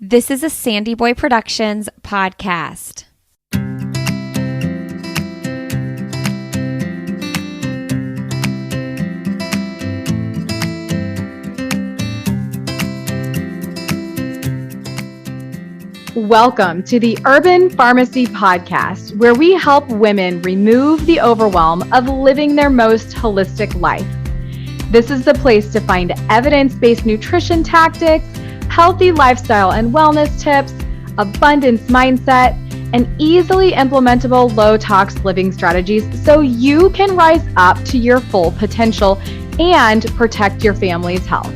This is a Sandy Boy Productions podcast. Welcome to the Urban Pharmacy Podcast, where we help women remove the overwhelm of living their most holistic life. This is the place to find evidence-based nutrition tactics, healthy lifestyle and wellness tips, abundance mindset, and easily implementable low-tox living strategies so you can rise up to your full potential and protect your family's health.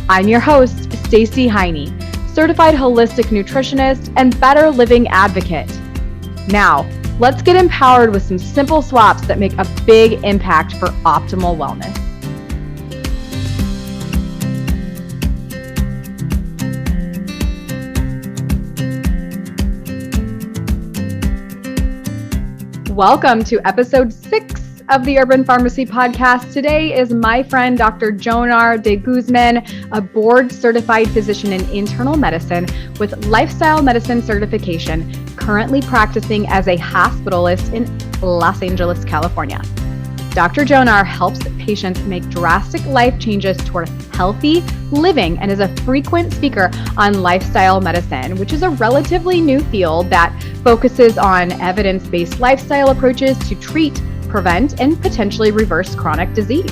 I'm your host, Stacey Heine, certified holistic nutritionist and better living advocate. Now, let's get empowered with some simple swaps that make a big impact for optimal wellness. Welcome to episode 6 of the Urban Pharmacy Podcast. Today is my friend, Dr. Jonar de Guzman, a board-certified physician in internal medicine with lifestyle medicine certification, currently practicing as a hospitalist in Los Angeles, California. Dr. Jonar helps patients make drastic life changes toward healthy living and is a frequent speaker on lifestyle medicine, which is a relatively new field that focuses on evidence-based lifestyle approaches to treat, prevent, and potentially reverse chronic disease.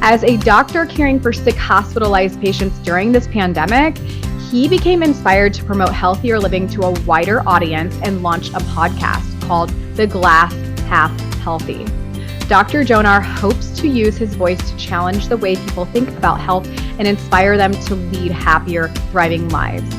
As a doctor caring for sick hospitalized patients during this pandemic, he became inspired to promote healthier living to a wider audience and launched a podcast called The Glass Half Healthy. Dr. Jonar hopes to use his voice to challenge the way people think about health and inspire them to lead happier, thriving lives.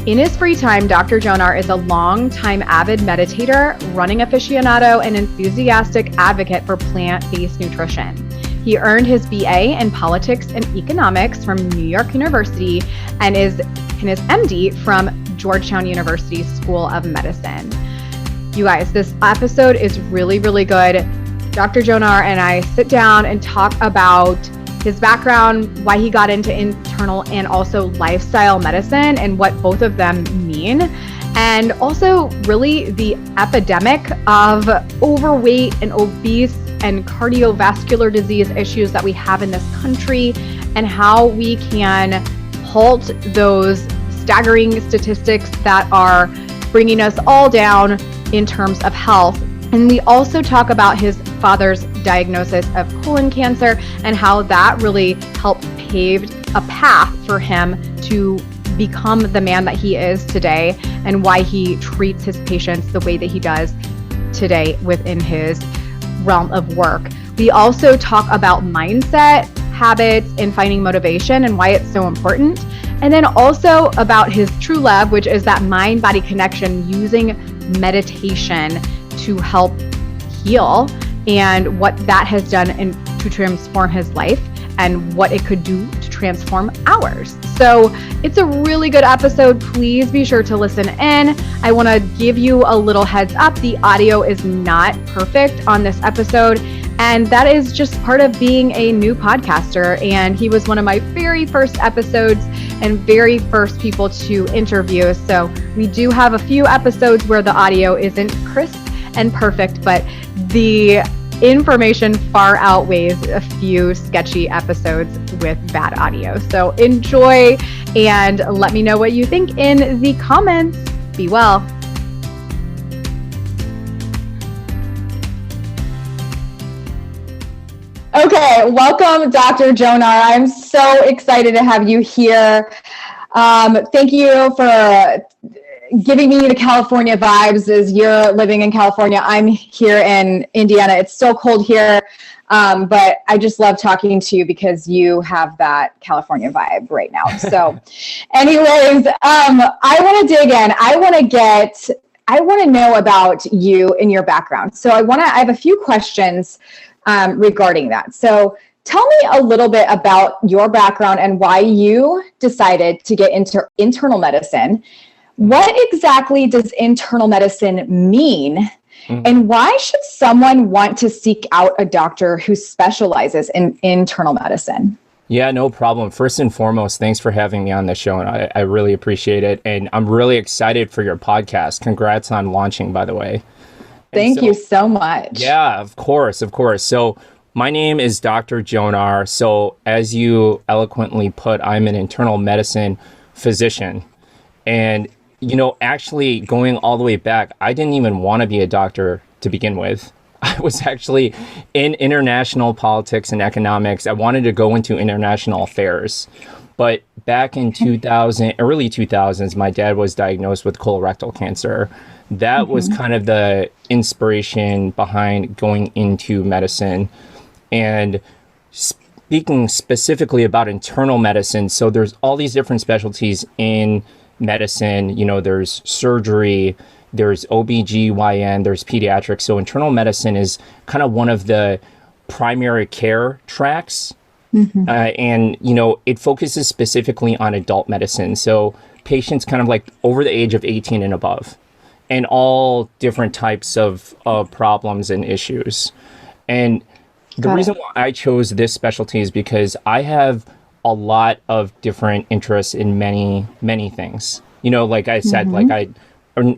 In his free time, Dr. Jonar is a longtime avid meditator, running aficionado, and enthusiastic advocate for plant-based nutrition. He earned his BA in politics and economics from New York University and his MD from Georgetown University School of Medicine. You guys, this episode is really, really good. Dr. Jonar and I sit down and talk about his background, why he got into internal and also lifestyle medicine and what both of them mean, and also really the epidemic of overweight and obese and cardiovascular disease issues that we have in this country and how we can halt those staggering statistics that are bringing us all down in terms of health. And we also talk about his father's diagnosis of colon cancer and how that really helped pave a path for him to become the man that he is today and why he treats his patients the way that he does today within his realm of work. We also talk about mindset, habits, and finding motivation and why it's so important. And then also about his true love, which is that mind-body connection using meditation to help heal and what that has done to transform his life and what it could do to transform ours. So it's a really good episode. Please be sure to listen in. I want to give you a little heads up. The audio is not perfect on this episode, and that is just part of being a new podcaster. And he was one of my very first episodes and very first people to interview. So we do have a few episodes where the audio isn't crisp and perfect, but the information far outweighs a few sketchy episodes with bad audio. So enjoy and let me know what you think in the comments. Be well. Okay, welcome, Dr. Jonar. I'm so excited to have you here. Thank you for giving me the California vibes as you're living in California. I'm here in Indiana. It's so cold here, but I just love talking to you because you have that California vibe right now. So anyways, I want to dig in. I want to know about you and your background. So I have a few questions regarding that. So tell me a little bit about your background and why you decided to get into internal medicine. What exactly does internal medicine mean? And why should someone want to seek out a doctor who specializes in internal medicine? Yeah, no problem. First and foremost, thanks for having me on the show, and I really appreciate it. And I'm really excited for your podcast. Congrats on launching, by the way. And Thank you so, so much. yeah, of course, of course. So my name is Dr. Jonar. So as you eloquently put, I'm an internal medicine physician. And, actually going all the way back, I didn't even want to be a doctor to begin with. I was actually in international politics and economics. I wanted to go into international affairs. But back in 2000, early 2000s, my dad was diagnosed with colorectal cancer. That was kind of the inspiration behind going into medicine. And speaking specifically about internal medicine, so there's all these different specialties in medicine. There's surgery, there's OBGYN, there's pediatrics. So internal medicine is kind of one of the primary care tracks. And, it focuses specifically on adult medicine. So patients kind of like over the age of 18 and above, and all different types of problems and issues. And the reason why I chose this specialty is because I have a lot of different interests in many, many things. Like I said, like I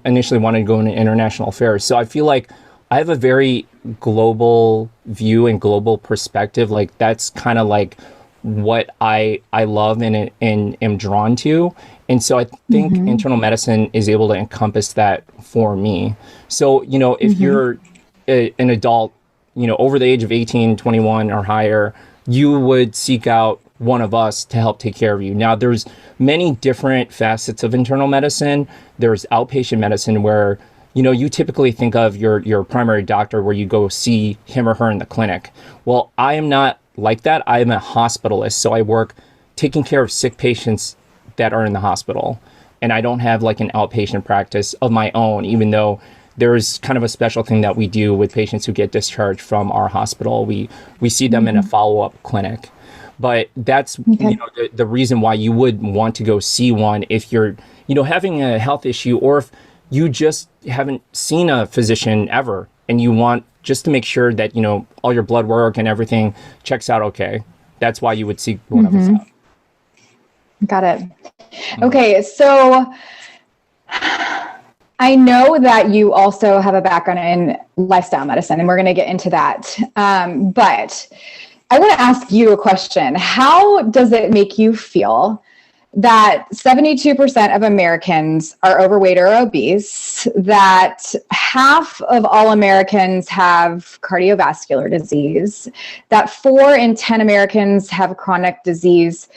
initially wanted to go into international affairs. So I feel like I have a very global view and global perspective. Like that's kind of like what I love and am drawn to. And so I think internal medicine is able to encompass that for me. So, if you're an adult, over the age of 18, 21 or higher, you would seek out one of us to help take care of you. Now, there's many different facets of internal medicine. There's outpatient medicine where, you typically think of your primary doctor where you go see him or her in the clinic. Well, I am not like that. I am a hospitalist. So I work taking care of sick patients that are in the hospital. And I don't have like an outpatient practice of my own, even though there's kind of a special thing that we do with patients who get discharged from our hospital. We see them in a follow-up clinic. But that's the reason why you would want to go see one if you're having a health issue, or if you just haven't seen a physician ever and you want just to make sure that all your blood work and everything checks out okay. That's why you would seek one of us out. Got it. Okay, so I know that you also have a background in lifestyle medicine, and we're going to get into that. But I want to ask you a question. How does it make you feel that 72% of Americans are overweight or obese, that half of all Americans have cardiovascular disease, that 4 in 10 Americans have chronic disease?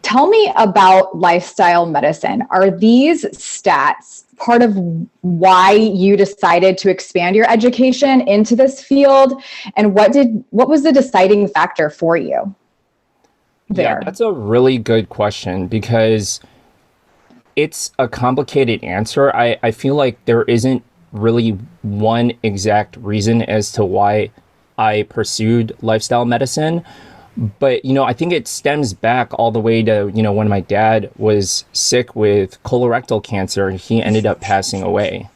Tell me about lifestyle medicine. Are these stats part of why you decided to expand your education into this field? And what was the deciding factor for you there? Yeah, that's a really good question because it's a complicated answer. I feel like there isn't really one exact reason as to why I pursued lifestyle medicine. But, I think it stems back all the way to, when my dad was sick with colorectal cancer, he ended up passing away.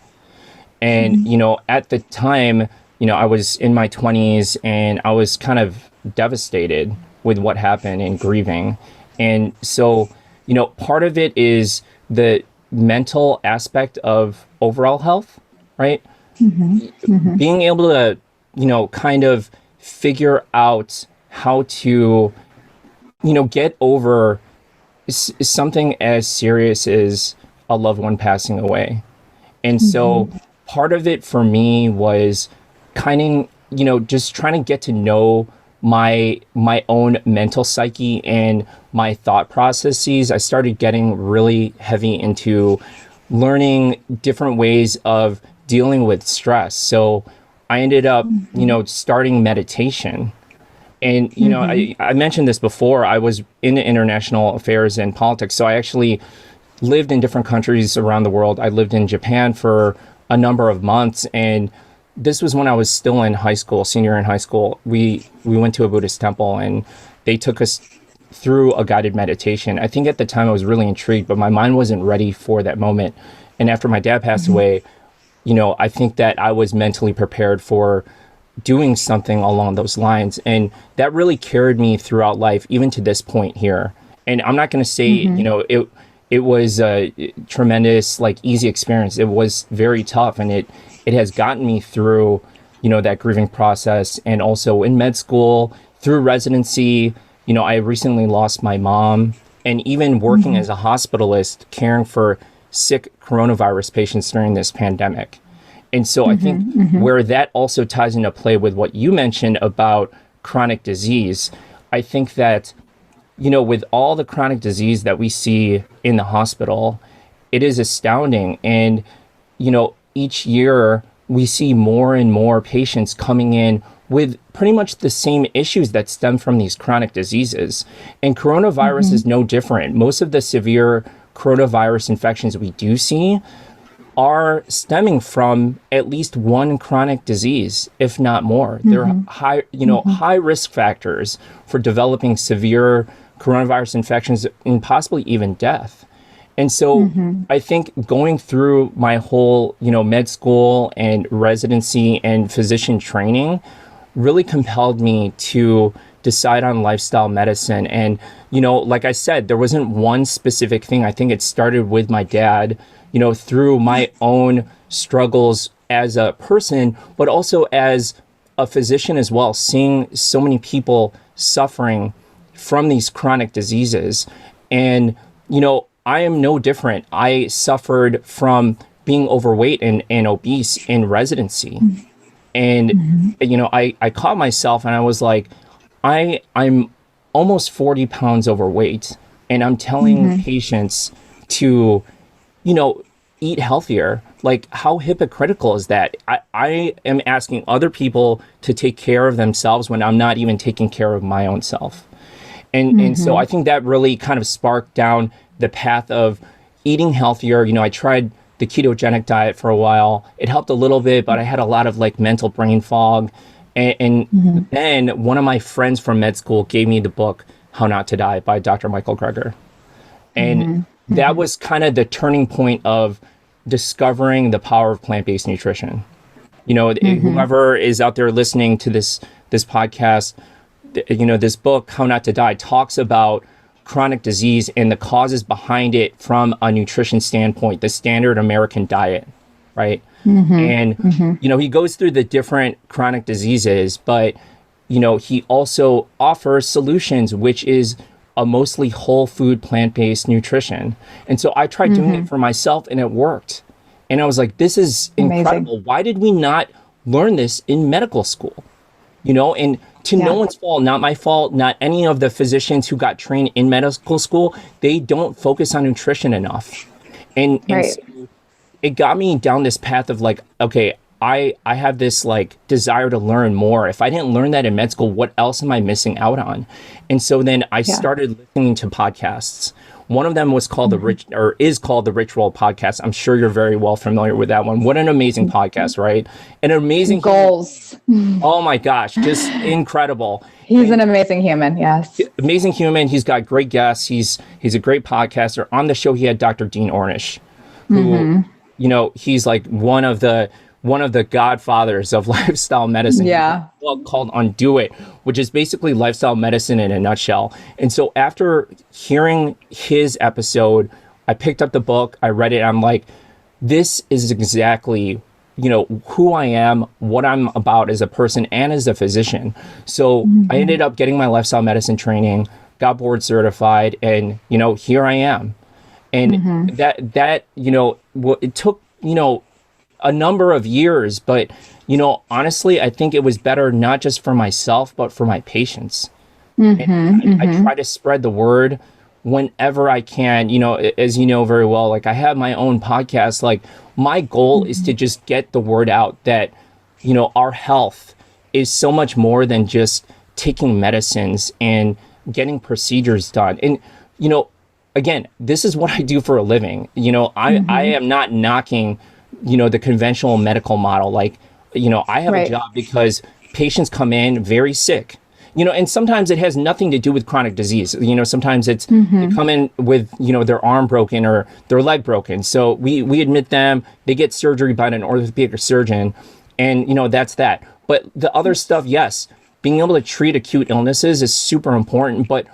And, at the time, I was in my 20s and I was kind of devastated with what happened and grieving. And so, part of it is the mental aspect of overall health, right? Being able to, kind of figure out how to, get over something as serious as a loved one passing away. And so part of it for me was kind of, just trying to get to know my own mental psyche and my thought processes. I started getting really heavy into learning different ways of dealing with stress. So I ended up, starting meditation. And, I mentioned this before, I was in international affairs and politics. So I actually lived in different countries around the world. I lived in Japan for a number of months. And this was when I was still in high school, senior in high school. We went to a Buddhist temple and they took us through a guided meditation. I think at the time I was really intrigued, but my mind wasn't ready for that moment. And after my dad passed away, I think that I was mentally prepared for doing something along those lines. And that really carried me throughout life, even to this point here. And I'm not going to say, it was a tremendous, like, easy experience. It was very tough, and it has gotten me through, that grieving process, and also in med school, through residency. I recently lost my mom, and even working as a hospitalist, caring for sick coronavirus patients during this pandemic. And so I think where that also ties into play with what you mentioned about chronic disease, I think that, with all the chronic disease that we see in the hospital, it is astounding. And, each year we see more and more patients coming in with pretty much the same issues that stem from these chronic diseases. And coronavirus is no different. Most of the severe coronavirus infections we do see are stemming from at least one chronic disease, if not more. They're high risk factors for developing severe coronavirus infections and possibly even death. And so I think going through my whole, med school and residency and physician training really compelled me to decide on lifestyle medicine. And, like I said, there wasn't one specific thing. I think it started with my dad, through my own struggles as a person, but also as a physician as well, seeing so many people suffering from these chronic diseases. And, I am no different. I suffered from being overweight and obese in residency. And, I caught myself and I was like, I'm almost 40 pounds overweight, and I'm telling patients to, eat healthier. Like, how hypocritical is that? I am asking other people to take care of themselves when I'm not even taking care of my own self. And so I think that really kind of sparked down the path of eating healthier. I tried the ketogenic diet for a while. It helped a little bit, but I had a lot of like mental brain fog. And then one of my friends from med school gave me the book, How Not to Die by Dr. Michael Greger. And that was kind of the turning point of discovering the power of plant-based nutrition. Whoever is out there listening to this podcast, this book, How Not to Die, talks about chronic disease and the causes behind it from a nutrition standpoint, the standard American diet, right? And, he goes through the different chronic diseases, but, he also offers solutions, which is a mostly whole food, plant-based nutrition. And so I tried doing it for myself, and it worked. And I was like, this is incredible. Why did we not learn this in medical school? And to no one's fault, not my fault, not any of the physicians who got trained in medical school, they don't focus on nutrition enough. And so it got me down this path of like, okay, I have this like desire to learn more. If I didn't learn that in med school, what else am I missing out on? And so then I started listening to podcasts. One of them was called is called the Rich Roll Podcast. I'm sure you're very well familiar with that one. What an amazing podcast, right? An amazing goals. Oh my gosh, just incredible. He's an amazing human. Yes. Amazing human. He's got great guests. He's a great podcaster. On the show, he had Dr. Dean Ornish, who, he's like one of the godfathers of lifestyle medicine. Yeah. A book called Undo It, which is basically lifestyle medicine in a nutshell. And so after hearing his episode, I picked up the book, I read it, I'm like, this is exactly, who I am, what I'm about as a person and as a physician. So I ended up getting my lifestyle medicine training, got board certified, and, here I am. And that, it took, a number of years, but, honestly, I think it was better not just for myself, but for my patients. I try to spread the word whenever I can, as you know very well, like I have my own podcast. Like my goal is to just get the word out that, our health is so much more than just taking medicines and getting procedures done. And, again, this is what I do for a living. I am not knocking the conventional medical model. Like, I have a job because patients come in very sick, and sometimes it has nothing to do with chronic disease. Sometimes it's they come in with, their arm broken or their leg broken. So we admit them, they get surgery by an orthopedic surgeon, and, that's that. But the other stuff, yes, being able to treat acute illnesses is super important, but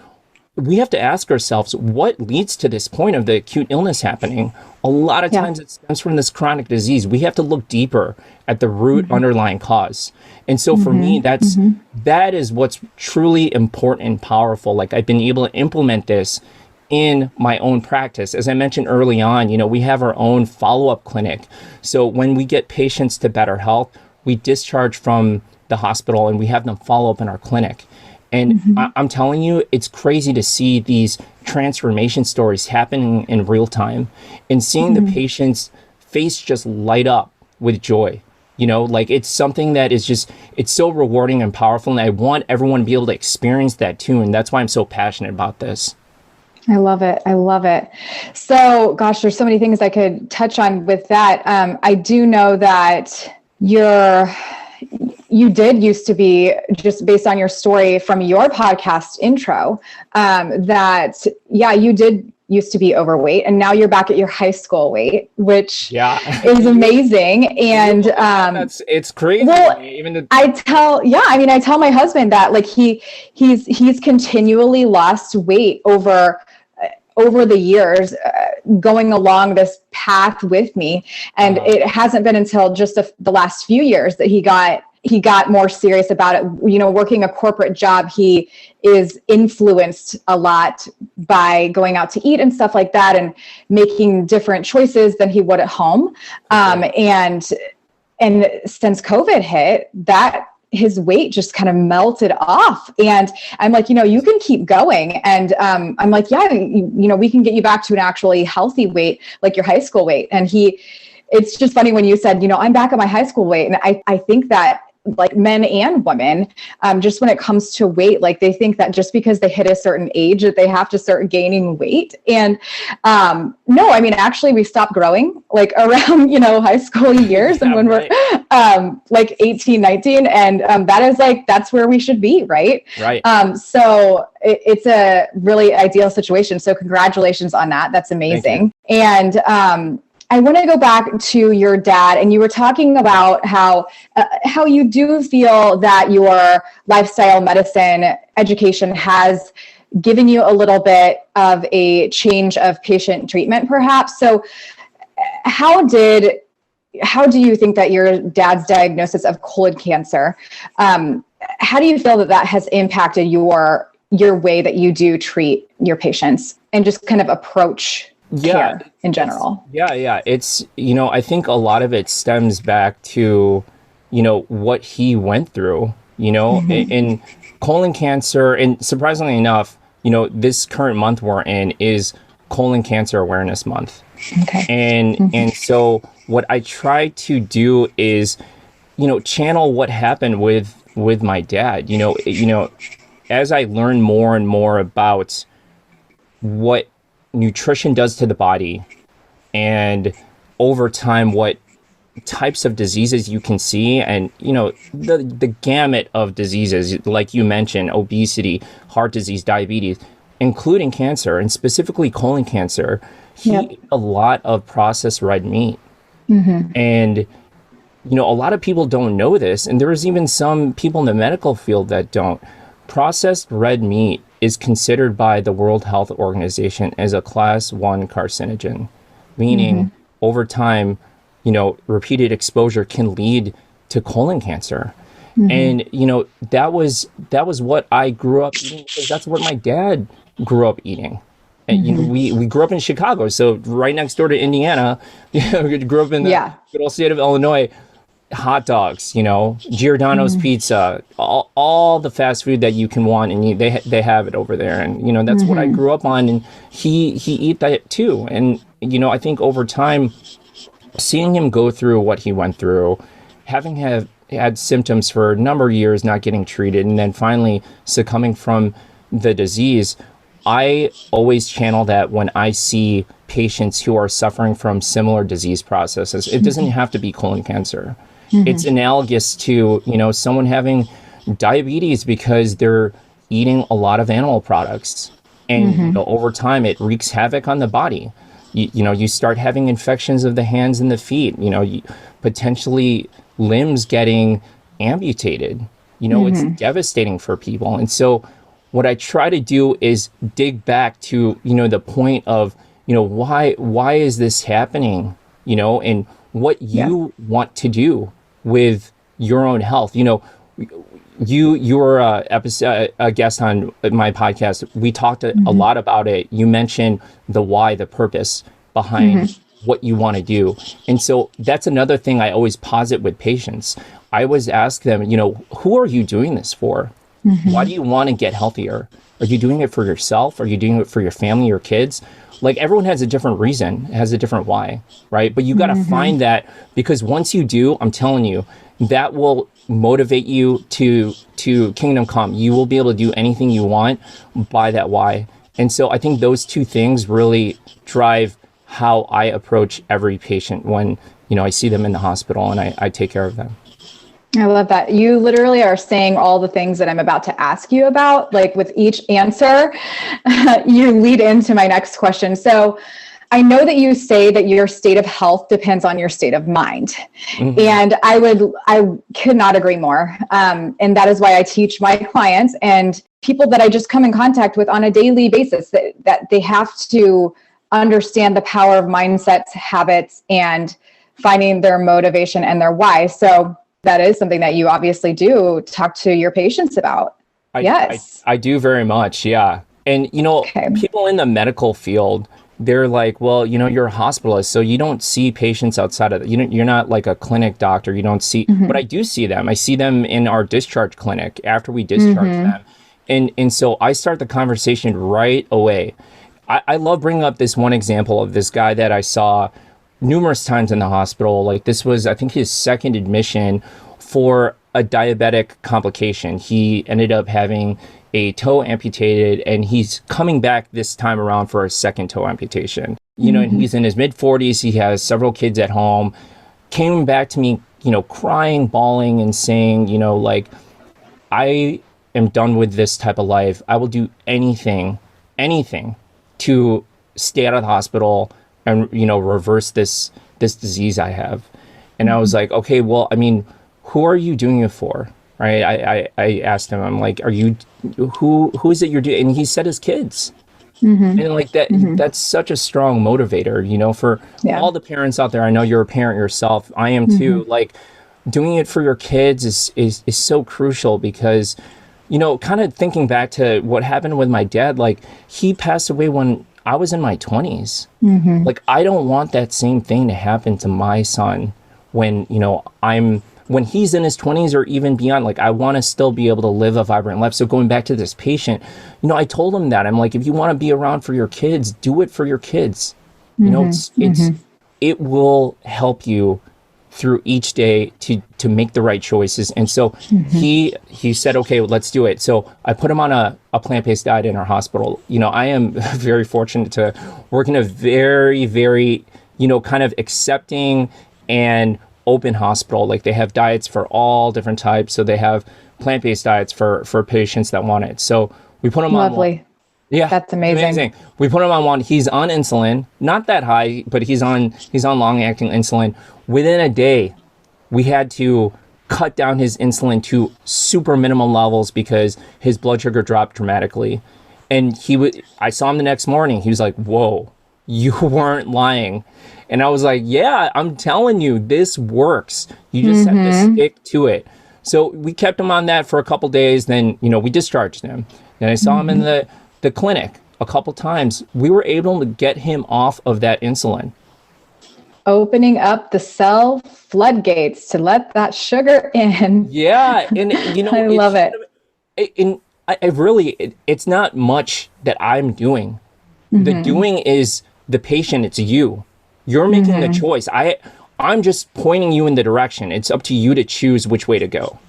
we have to ask ourselves what leads to this point of the acute illness happening. A lot of times it stems from this chronic disease. We have to look deeper at the root underlying cause. And so for me, that is what's truly important and powerful. Like, I've been able to implement this in my own practice. As I mentioned early on, we have our own follow-up clinic. So when we get patients to better health, we discharge from the hospital and we have them follow up in our clinic. And I'm telling you, it's crazy to see these transformation stories happening in real time and seeing the patient's face just light up with joy. Like, it's something that is just, it's so rewarding and powerful. And I want everyone to be able to experience that too. And that's why I'm so passionate about this. I love it. I love it. So, gosh, there's so many things I could touch on with that. I do know that you did used to be, just based on your story from your podcast intro, you did used to be overweight, and now you're back at your high school weight, which is amazing. And it's crazy. Well, I tell my husband that, like, he's continually lost weight over the years, going along this path with me. And it hasn't been until just the last few years that he got more serious about it. Working a corporate job, he is influenced a lot by going out to eat and stuff like that, and making different choices than he would at home. And since COVID hit, that his weight just kind of melted off. And I'm like, you can keep going. And I'm like, we can get you back to an actually healthy weight, like your high school weight. And it's just funny when you said, I'm back at my high school weight. And I think that, like, men and women, just when it comes to weight, like, they think that just because they hit a certain age that they have to start gaining weight. And no, actually we stopped growing like around, high school years. And when we're like 18, 19, and that's where we should be. Right. So it's a really ideal situation. So congratulations on that. That's amazing. And I want to go back to your dad, and you were talking about how you do feel that your lifestyle medicine education has given you a little bit of a change of patient treatment, perhaps. So how do you think that your dad's diagnosis of colon cancer, how do you feel that has impacted your way that you do treat your patients and just kind of approach care in general? It's, I think a lot of it stems back to, what he went through, in colon cancer. And surprisingly enough, this current month we're in is Colon Cancer Awareness Month. Okay. And so what I try to do is, channel what happened with my dad, as I learn more and more about what nutrition does to the body, and over time what types of diseases you can see, and the gamut of diseases, like you mentioned, obesity, heart disease, diabetes, including cancer, and specifically colon cancer. He ate a lot of processed red meat. And a lot of people don't know this, and there's even some people in the medical field that don't. Processed red meat is considered by the World Health Organization as a class 1 carcinogen, meaning over time, repeated exposure can lead to colon cancer. And, that was what I grew up eating, because that's what my dad grew up eating. And, we grew up in Chicago, so right next door to Indiana. We grew up in the good old state of Illinois. Hot dogs, Giordano's pizza, all the fast food that you can want, and they have it over there. And that's what I grew up on, and he eat that too. And I think over time, seeing him go through what he went through, having had symptoms for a number of years, not getting treated, and then finally succumbing from the disease, I always channel that when I see patients who are suffering from similar disease processes. It doesn't have to be colon cancer. It's analogous to, someone having diabetes because they're eating a lot of animal products. And over time, it wreaks havoc on the body. You start having infections of the hands and the feet, potentially limbs getting amputated. It's devastating for people. And so what I try to do is dig back to, the point of, why is this happening, and what you want to do with your own health. You were a guest on my podcast. We talked a lot about it. You mentioned the why, the purpose behind what you want to do. And so that's another thing I always posit with patients. I always ask them, who are you doing this for? Why do you want to get healthier? Are you doing it for yourself? Are you doing it for your family, your kids? Like, everyone has a different reason, has a different why, right? But you got to find that, because once you do, I'm telling you, that will motivate you to kingdom come. You will be able to do anything you want by that why. And so I think those two things really drive how I approach every patient when, I see them in the hospital and I take care of them. I love that. You literally are saying all the things that I'm about to ask you about. Like, with each answer, you lead into my next question. So I know that you say that your state of health depends on your state of mind. And I could not agree more. And that is why I teach my clients and people that I just come in contact with on a daily basis that they have to understand the power of mindsets, habits, and finding their motivation and their why. So that is something that you obviously do talk to your patients about. Yes. I do very much. Yeah. And, people in the medical field, they're like, well, you're a hospitalist, so you don't see patients outside of you're not like a clinic doctor. You don't see, but I do see them. I see them in our discharge clinic after we discharge them. And so I start the conversation right away. I love bringing up this one example of this guy that I saw numerous times in the hospital. Like, this was, I think, his second admission for a diabetic complication. He ended up having a toe amputated, and he's coming back this time around for a second toe amputation. And he's in his mid-40s. He has several kids at home. Came back to me, crying, bawling, and saying, like, I am done with this type of life. I will do anything to stay out of the hospital and, reverse this disease I have. And I was like, okay, well, I mean, who are you doing it for? Right? I asked him, I'm like, who is it you're doing? And he said his kids. And like that's such a strong motivator, for all the parents out there. I know you're a parent yourself. I am too. Like, doing it for your kids is so crucial, because, kind of thinking back to what happened with my dad, like, he passed away when I was in my 20s. Like, I don't want that same thing to happen to my son when, when he's in his 20s or even beyond. Like, I want to still be able to live a vibrant life. So going back to this patient, I told him that. I'm like, if you want to be around for your kids, do it for your kids. It will help you through each day to make the right choices. And so he said, okay, well, let's do it. So I put him on a plant-based diet in our hospital. I am very fortunate to work in a very, very, kind of accepting and open hospital. Like, they have diets for all different types. So they have plant-based diets for patients that want it. So we put him on one. Yeah, that's amazing. We put him on one. He's on insulin, not that high, but he's on long-acting insulin. Within a day, we had to cut down his insulin to super minimum levels because his blood sugar dropped dramatically. And I saw him the next morning. He was like, "Whoa, you weren't lying." And I was like, "Yeah, I'm telling you, this works. You just have to stick to it." So we kept him on that for a couple days. Then, we discharged him. Then I saw him in the clinic a couple times. We were able to get him off of that insulin. Opening up the cell floodgates to let that sugar in. Yeah. And, I love it. And I really, it's not much that I'm doing. The doing is the patient. It's you. You're making the choice. I'm just pointing you in the direction. It's up to you to choose which way to go.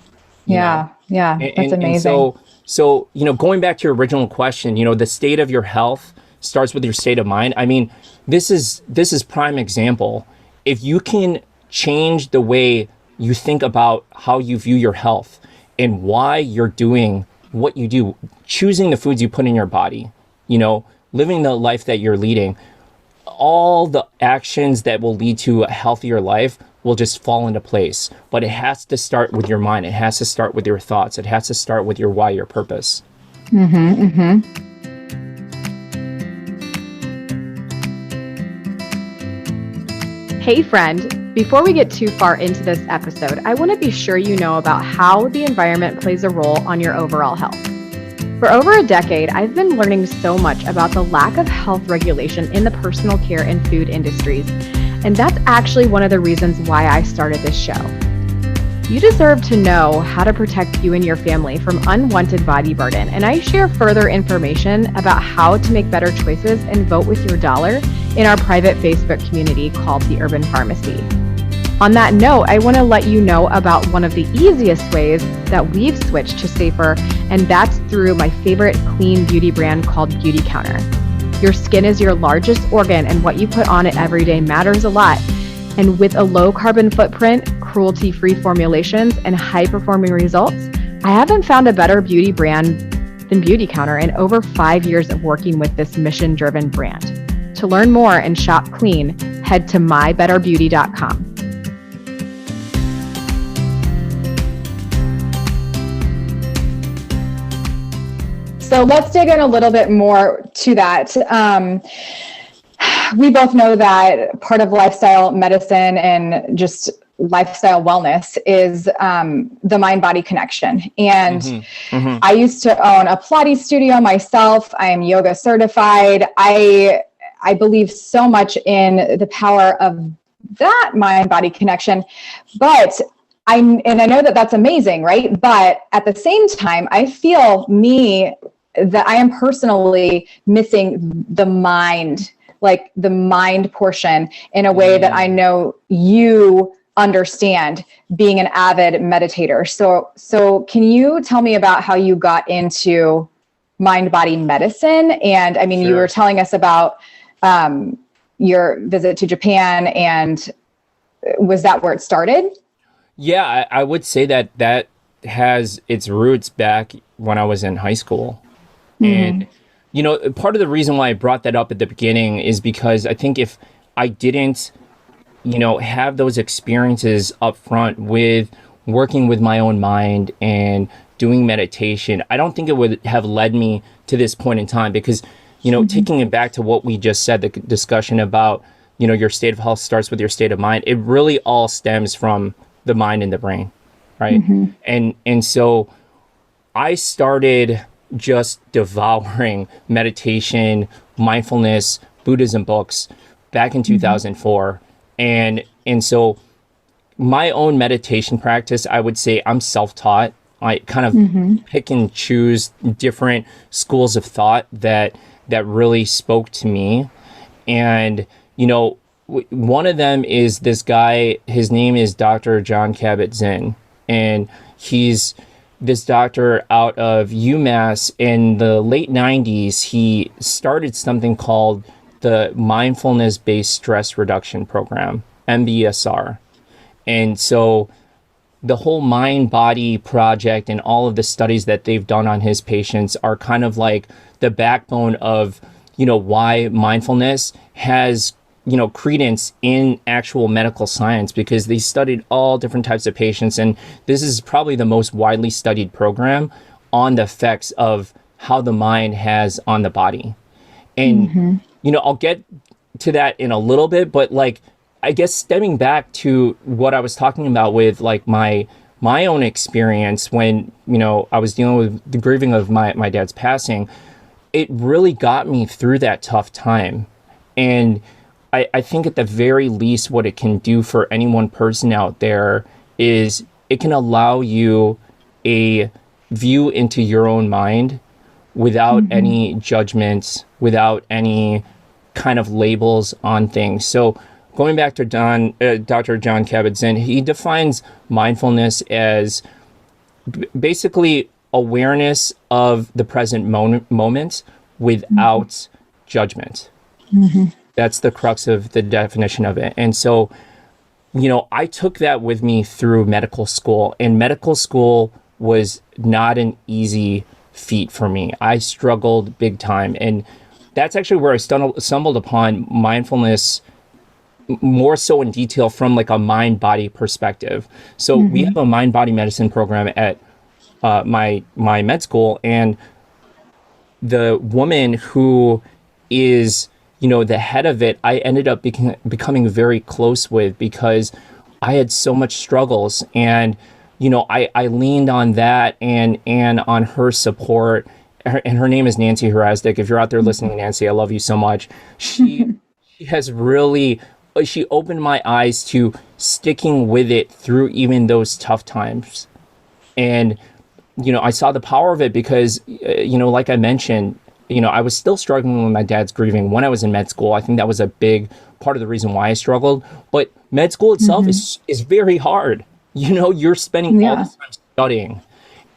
Yeah. That's amazing. And so, going back to your original question, the state of your health starts with your state of mind. I mean, this is prime example. If you can change the way you think about how you view your health and why you're doing what you do, choosing the foods you put in your body, living the life that you're leading, all the actions that will lead to a healthier life will just fall into place. But it has to start with your mind. It has to start with your thoughts. It has to start with your why, your purpose. Hey friend, before we get too far into this episode, I want to be sure you know about how the environment plays a role on your overall health. For over a decade, I've been learning so much about the lack of health regulation in the personal care and food industries, and that's actually one of the reasons why I started this show. You deserve to know how to protect you and your family from unwanted body burden, and I share further information about how to make better choices and vote with your dollar in our private Facebook community called The Urban Pharmacy. On that note, I want to let you know about one of the easiest ways that we've switched to safer, and that's through my favorite clean beauty brand called Beauty Counter. Your skin is your largest organ, and what you put on it every day matters a lot. And with a low carbon footprint, cruelty-free formulations, and high-performing results, I haven't found a better beauty brand than Beauty Counter in over 5 years of working with this mission-driven brand. To learn more and shop clean, head to mybetterbeauty.com. So let's dig in a little bit more to that. We both know that part of lifestyle medicine and just lifestyle wellness is the mind-body connection. And I used to own a Pilates studio myself. I am yoga certified. I believe so much in the power of that mind-body connection, but I know that that's amazing, right? But at the same time, I feel that I am personally missing the mind, like the mind portion, in a way that I know you understand, being an avid meditator. So can you tell me about how you got into mind-body medicine? And I mean, You were telling us about your visit to Japan, and was that where it started? Yeah, I would say that has its roots back when I was in high school. And, part of the reason why I brought that up at the beginning is because I think if I didn't, have those experiences up front with working with my own mind and doing meditation, I don't think it would have led me to this point in time. Because, taking it back to what we just said, the discussion about, your state of health starts with your state of mind. It really all stems from the mind and the brain, right? And so I started just devouring meditation, mindfulness, Buddhism books back in 2004. And so my own meditation practice, I would say I'm self-taught. I kind of pick and choose different schools of thought that really spoke to me. And, one of them is this guy, his name is Dr. Jon Kabat-Zinn, and he's this doctor out of UMass. In the late 90s, he started something called the Mindfulness-Based Stress Reduction Program, MBSR. And so the whole mind-body project and all of the studies that they've done on his patients are kind of like the backbone of, why mindfulness has credence in actual medical science, because they studied all different types of patients. And this is probably the most widely studied program on the effects of how the mind has on the body. And, I'll get to that in a little bit, but I guess stemming back to what I was talking about with my own experience when, I was dealing with the grieving of my dad's passing, it really got me through that tough time. And I think at the very least, what it can do for any one person out there is it can allow you a view into your own mind without any judgments, without any kind of labels on things. So going back to Dr. Jon Kabat-Zinn, he defines mindfulness as basically awareness of the present moment without judgment. That's the crux of the definition of it. And so, I took that with me through medical school, and medical school was not an easy feat for me. I struggled big time. And that's actually where I stumbled upon mindfulness more so in detail from like a mind-body perspective. So we have a mind-body medicine program at my med school, and the woman who is, the head of it, I ended up becoming very close with, because I had so much struggles, and I leaned on that and on her support. And her name is Nancy Harasdik. If you're out there listening, Nancy, I love you so much. She has really, she opened my eyes to sticking with it through even those tough times. And I saw the power of it because, like I mentioned, I was still struggling with my dad's grieving when I was in med school. I think that was a big part of the reason why I struggled. But med school itself is very hard. You're spending all this time studying,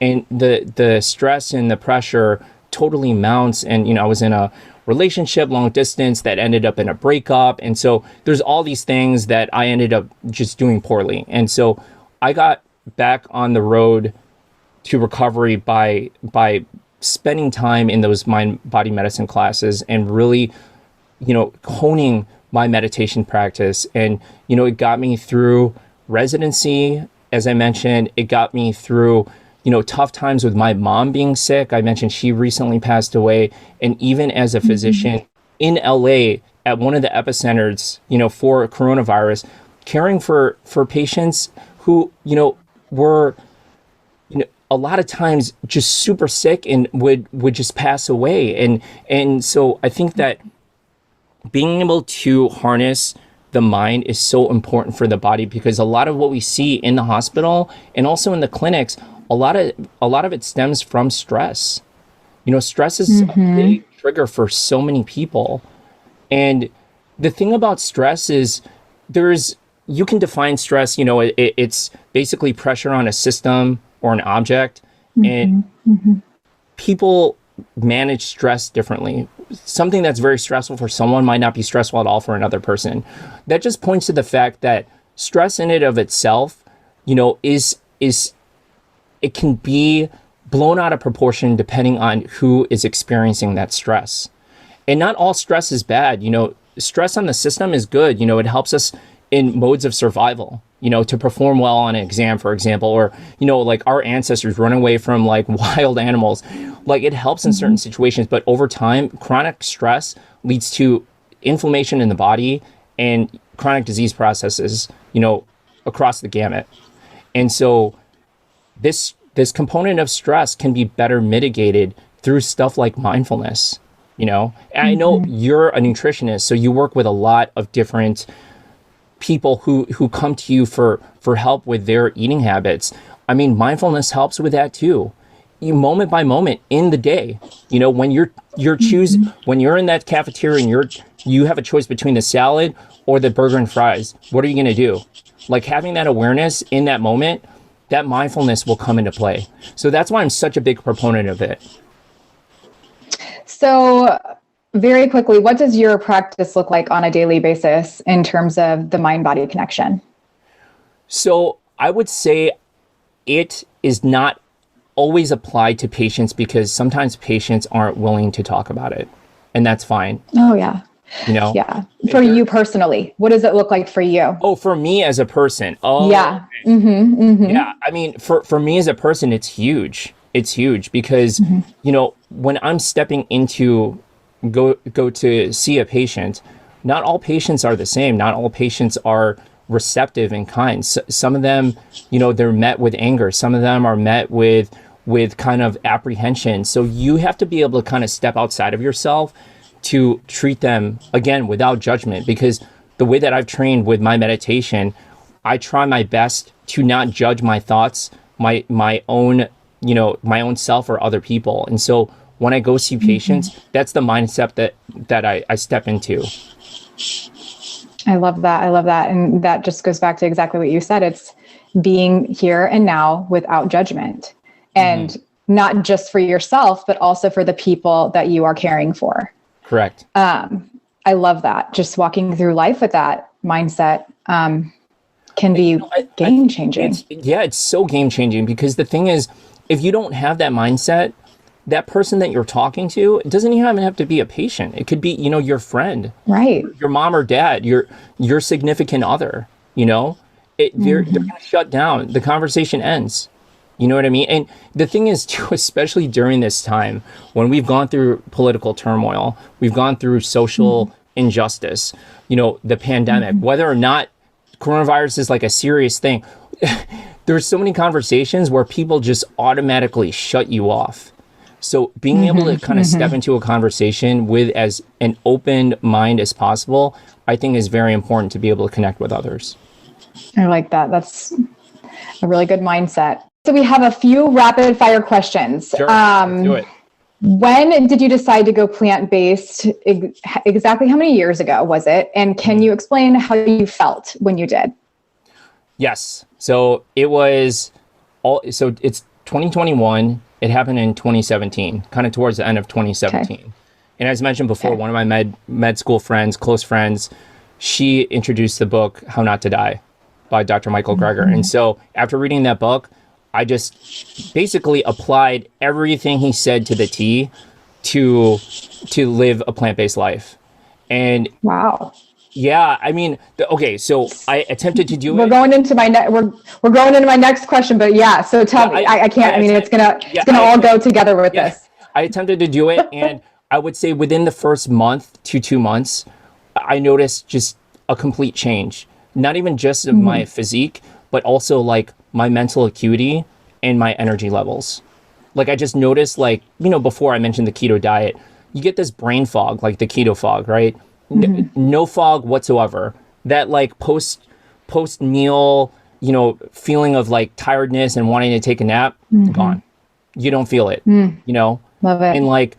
and the stress and the pressure totally mounts. And, I was in a relationship, long distance, that ended up in a breakup. And so there's all these things that I ended up just doing poorly. And so I got back on the road to recovery by spending time in those mind-body medicine classes and really, honing my meditation practice. And, it got me through residency. As I mentioned, it got me through, tough times with my mom being sick. I mentioned she recently passed away. And even as a physician in LA at one of the epicenters, for coronavirus, caring for patients who, were, a lot of times just super sick and would just pass away. And so I think that being able to harness the mind is so important for the body, because a lot of what we see in the hospital and also in the clinics, a lot of it stems from stress. Stress is a big trigger for so many people. And the thing about stress is you can define stress, it's basically pressure on a system or an object, and people manage stress differently. Something that's very stressful for someone might not be stressful at all for another person. That just points to the fact that stress in and of itself, is it can be blown out of proportion depending on who is experiencing that stress. And not all stress is bad. Stress on the system is good. It helps us in modes of survival, to perform well on an exam, for example, or, like our ancestors run away from like wild animals. Like, it helps in certain situations, but over time, chronic stress leads to inflammation in the body and chronic disease processes, across the gamut. And so this component of stress can be better mitigated through stuff like mindfulness, And I know you're a nutritionist, so you work with a lot of different people who come to you for help with their eating habits. I mean, mindfulness helps with that too. Moment by moment in the day, when when you're in that cafeteria and you have a choice between the salad or the burger and fries, what are you going to do? Like, having that awareness in that moment, that mindfulness will come into play. So that's why I'm such a big proponent of it. So very quickly, what does your practice look like on a daily basis in terms of the mind-body connection? So I would say it is not always applied to patients, because sometimes patients aren't willing to talk about it, and that's fine. Oh, yeah. Yeah. For you personally, what does it look like for you? Oh, for me as a person. Oh, yeah. Okay. Yeah. I mean, for me as a person, it's huge. It's huge because, when I'm stepping into go to see a patient, not all patients are the same. Not all patients are receptive and kind. Some of them, they're met with anger. Some of them are met with kind of apprehension. So you have to be able to kind of step outside of yourself to treat them, again, without judgment, because the way that I've trained with my meditation, I try my best to not judge my thoughts, my own self or other people. And so when I go see patients, that's the mindset that I step into. I love that. And that just goes back to exactly what you said. It's being here and now without judgment, and not just for yourself, but also for the people that you are caring for. Correct. I love that. Just walking through life with that mindset can be game changing. It's so game changing, because the thing is, if you don't have that mindset, that person that you're talking to, it doesn't even have to be a patient. It could be, your friend, right? Your mom or dad, your significant other, they're going to shut down. The conversation ends. You know what I mean? And the thing is, too, especially during this time when we've gone through political turmoil, we've gone through social injustice, the pandemic, whether or not coronavirus is like a serious thing, there's so many conversations where people just automatically shut you off. So being able to kind of step into a conversation with as an open mind as possible, I think is very important to be able to connect with others. I like that. That's a really good mindset. So we have a few rapid fire questions. Sure, let's do it. When did you decide to go plant-based? Exactly how many years ago was it? And can you explain how you felt when you did? Yes. So it's 2021. It happened in 2017, kind of towards the end of 2017. Okay. And as mentioned before, one of my med school friends, close friends, she introduced the book, How Not to Die by Dr. Michael Greger. And so after reading that book, I just basically applied everything he said to the T to live a plant-based life. And wow. Yeah, I mean, okay, so I attempted to do we're it. Going into my we're going into my next question, but yeah, so tell me, I can't, it's gonna all go together with this. I attempted to do it, and I would say within the first month to 2 months, I noticed just a complete change. Not even just of my physique, but also like my mental acuity and my energy levels. Like I just noticed, like, before I mentioned the keto diet, you get this brain fog, like the keto fog, right? No fog whatsoever. That like post meal, feeling of like tiredness and wanting to take a nap, gone. You don't feel it, Love it. And like,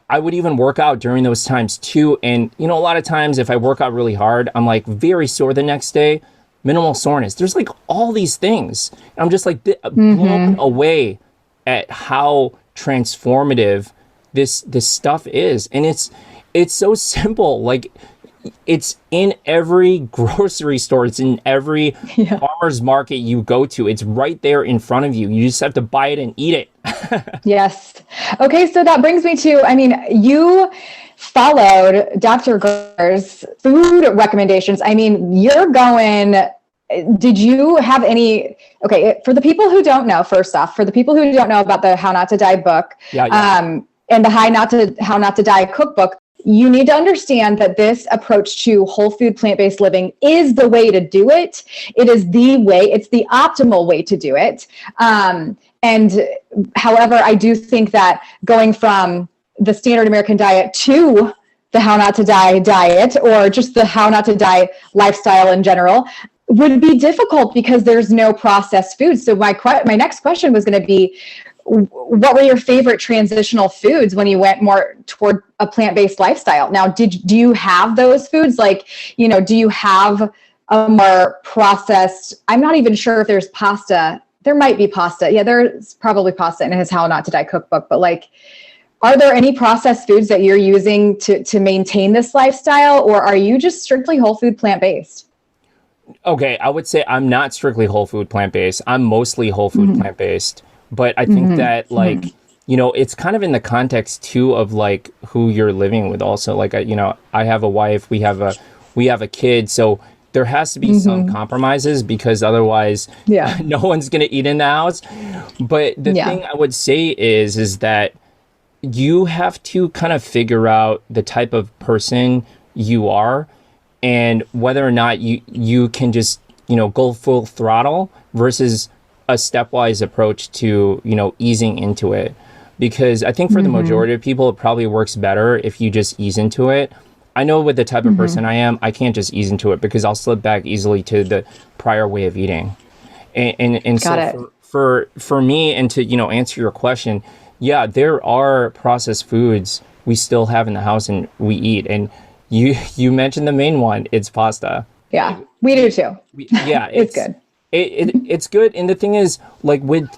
I would even work out during those times too. And, a lot of times if I work out really hard, I'm like very sore the next day, minimal soreness. There's like all these things. And I'm just like blown away at how transformative this stuff is. And it's so simple. Like it's in every grocery store. It's in every farmer's market you go to. It's right there in front of you. You just have to buy it and eat it. Yes. Okay. So that brings me to, you followed Dr. Greger's food recommendations. Did you have any, for the people who don't know, first off, for the people who don't know about the How Not to Die book, and the How Not to Die cookbook, you need to understand that this approach to whole food plant-based living is the way to do it. It is the way, it's the optimal way to do it. And however, I do think that going from the standard American diet to the How Not to Die diet, or just the How Not to Die lifestyle in general, would be difficult because there's no processed food. So my next question was going to be, what were your favorite transitional foods when you went more toward a plant-based lifestyle? Now, do you have those foods? Like, do you have a more processed, I'm not even sure if there's pasta. There might be pasta. Yeah, there's probably pasta in his How Not to Die cookbook, but like, are there any processed foods that you're using to maintain this lifestyle, or are you just strictly whole food plant-based? Okay, I would say I'm not strictly whole food plant-based. I'm mostly whole food plant-based. But I think that like, it's kind of in the context too of like who you're living with also. Like, I have a wife, we have a kid. So there has to be some compromises because otherwise no one's going to eat in the house. But the thing I would say is that you have to kind of figure out the type of person you are and whether or not you can just, go full throttle versus a stepwise approach to, easing into it. Because I think for the majority of people, it probably works better if you just ease into it. I know with the type of person I am, I can't just ease into it because I'll slip back easily to the prior way of eating. And so for me, and to, answer your question, there are processed foods we still have in the house and we eat. And you mentioned the main one, it's pasta. Yeah, we do too. It's good. It's good. And the thing is, like with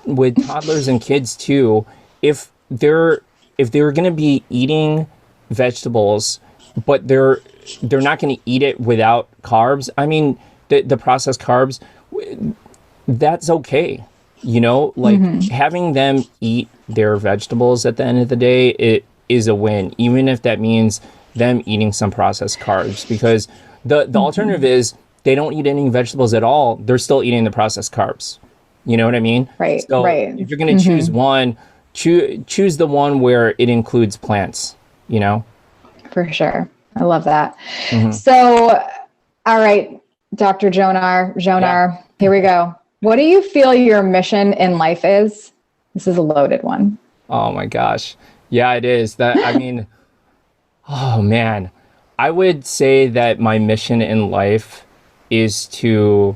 toddlers and kids too, if they're going to be eating vegetables, but they're not going to eat it without carbs. I mean, the processed carbs, that's okay. Like having them eat their vegetables at the end of the day, it is a win, even if that means them eating some processed carbs, because the alternative is they don't eat any vegetables at all. They're still eating the processed carbs. You know what I mean? Right. So right. if you're going to choose one, choose the one where it includes plants, For sure. I love that. So, all right, Dr. Jonar, here we go. What do you feel your mission in life is? This is a loaded one. Oh my gosh. Yeah, it is. Oh man. I would say that my mission in life is to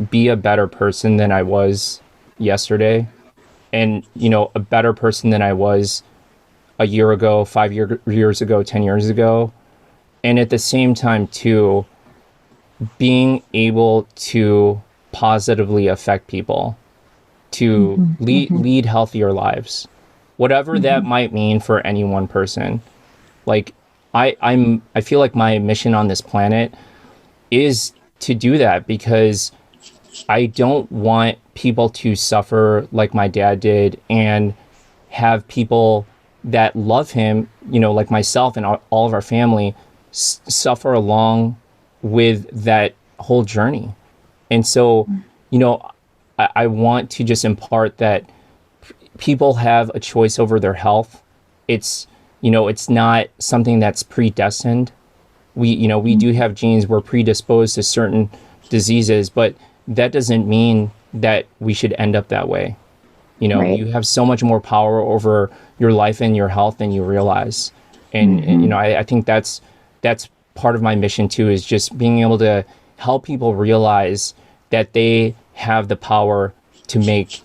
be a better person than I was yesterday. And, a better person than I was a year ago, 5 years ago, 10 years ago. And at the same time, too, being able to positively affect people, to lead healthier lives, whatever that might mean for any one person. Like, I feel like my mission on this planet is to do that, because I don't want people to suffer like my dad did, and have people that love him, like myself and all of our family, suffer along with that whole journey. And so, I want to just impart that people have a choice over their health. It's not something that's predestined. We do have genes. We're predisposed to certain diseases, but that doesn't mean that we should end up that way. Right. You have so much more power over your life and your health than you realize. And I think that's part of my mission too, is just being able to help people realize that they have the power to make,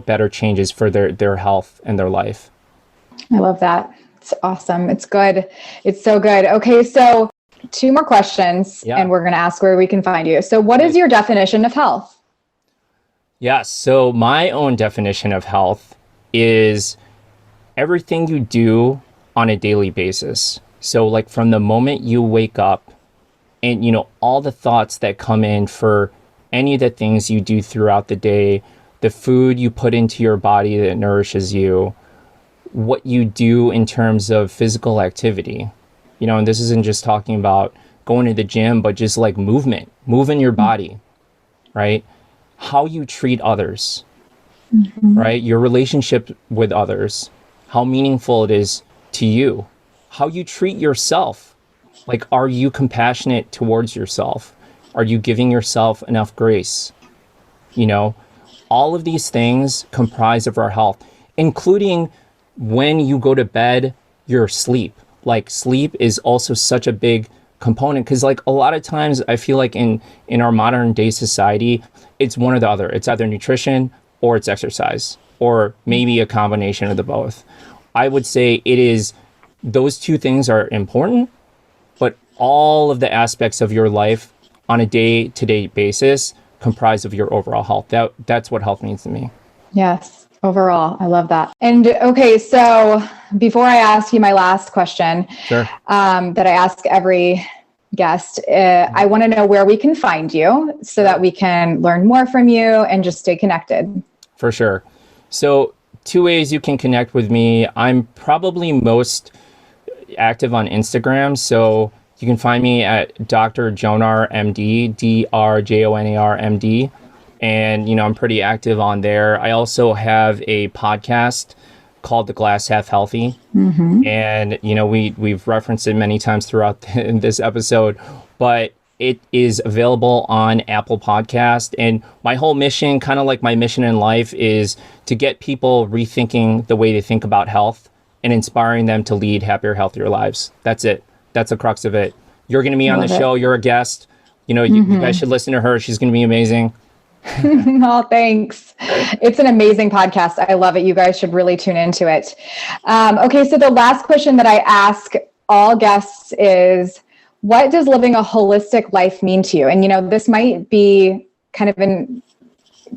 better changes for their health and their life. I love that. It's awesome. It's good. It's so good. Okay. So 2 more questions, and we're going to ask where we can find you. So what is your definition of health? Yes. So my own definition of health is everything you do on a daily basis. So like from the moment you wake up, and all the thoughts that come in for any of the things you do throughout the day, the food you put into your body that nourishes you, what you do in terms of physical activity, and this isn't just talking about going to the gym, but just like moving your body, right? How you treat others, right? Your relationship with others, how meaningful it is to you, how you treat yourself. Like, are you compassionate towards yourself? Are you giving yourself enough grace? All of these things comprise of our health, including when you go to bed, your sleep. Like, sleep is also such a big component, because like a lot of times I feel like in our modern day society, it's one or the other. It's either nutrition or it's exercise, or maybe a combination of the both. I would say it is, those 2 things are important, but all of the aspects of your life on a day-to-day basis comprise of your overall health. That's what health means to me. Yes. Overall. I love that. And okay. So before I ask you my last question, Sure. That I ask every guest, I want to know where we can find you so that we can learn more from you and just stay connected. For sure. So 2 ways you can connect with me. I'm probably most active on Instagram. So you can find me at Dr. Jonar MD, DRJONAR MD. And, I'm pretty active on there. I also have a podcast called The Glass Half Healthy. And, we've referenced it many times throughout this episode, but it is available on Apple Podcast. And my whole mission, kind of like my mission in life, is to get people rethinking the way they think about health and inspiring them to lead happier, healthier lives. That's it. That's the crux of it. You're going to be on the show. You're a guest. You guys should listen to her. She's going to be amazing. Oh, thanks. It's an amazing podcast. I love it. You guys should really tune into it. Okay. So the last question that I ask all guests is, what does living a holistic life mean to you? And, this might be kind of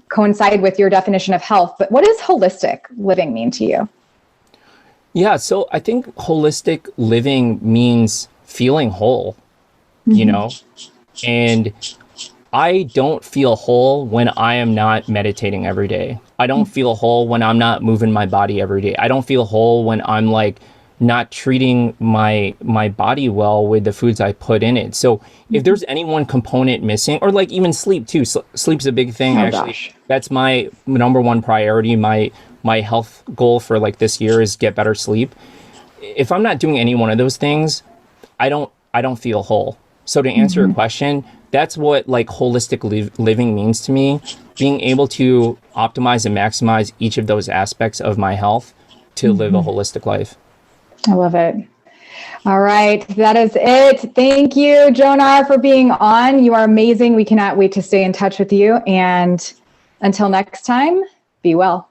coincide with your definition of health, but what does holistic living mean to you? Yeah. So I think holistic living means feeling whole, and I don't feel whole when I am not meditating every day. I don't feel whole when I'm not moving my body every day. I don't feel whole when I'm like not treating my body well with the foods I put in it. So if there's any one component missing, or like even sleep too, sleep's a big thing. Actually, that's my number one priority. My health goal for like this year is get better sleep. If I'm not doing any one of those things, I don't feel whole. So to answer your question, that's what like holistic living means to me. Being able to optimize and maximize each of those aspects of my health to live a holistic life. I love it. All right. That is it. Thank you, Jonar, for being on. You are amazing. We cannot wait to stay in touch with you. And until next time, be well.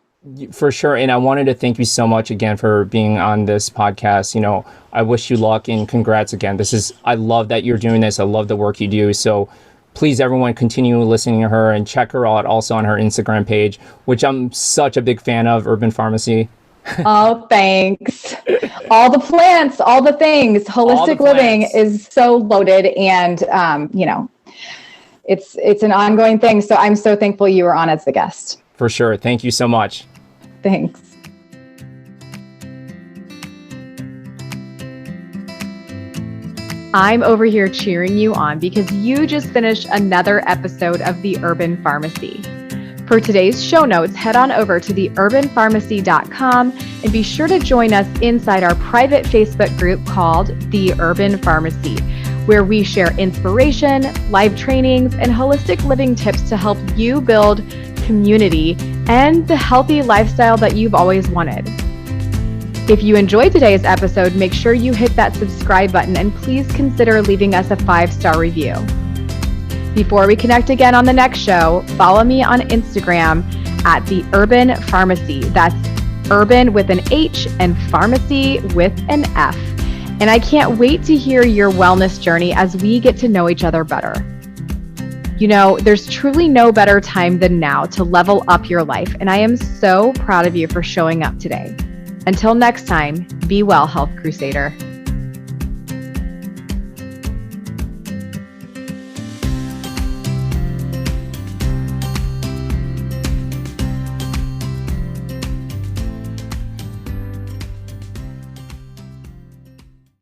For sure. And I wanted to thank you so much again for being on this podcast. You know, I wish you luck and congrats again. I love that you're doing this. I love the work you do. So please, everyone, continue listening to her and check her out also on her Instagram page, which I'm such a big fan of, Urban Pharmacy. Oh, thanks. All the plants, all the things. Holistic living is so loaded, and it's an ongoing thing. So I'm so thankful you were on as the guest. For sure. Thank you so much. Thanks. I'm over here cheering you on because you just finished another episode of The Urban Pharmacy. For today's show notes, head on over to theurbanpharmacy.com and be sure to join us inside our private Facebook group called The Urban Pharmacy, where we share inspiration, live trainings, and holistic living tips to help you build community and the healthy lifestyle that you've always wanted. If you enjoyed today's episode, make sure you hit that subscribe button and please consider leaving us a 5-star review. Before we connect again on the next show, follow me on Instagram at The Urban Pharmacy. That's urban with an H and pharmacy with an F. And I can't wait to hear your wellness journey as we get to know each other better. You know, there's truly no better time than now to level up your life, and I am so proud of you for showing up today. Until next time, be well, Health Crusader.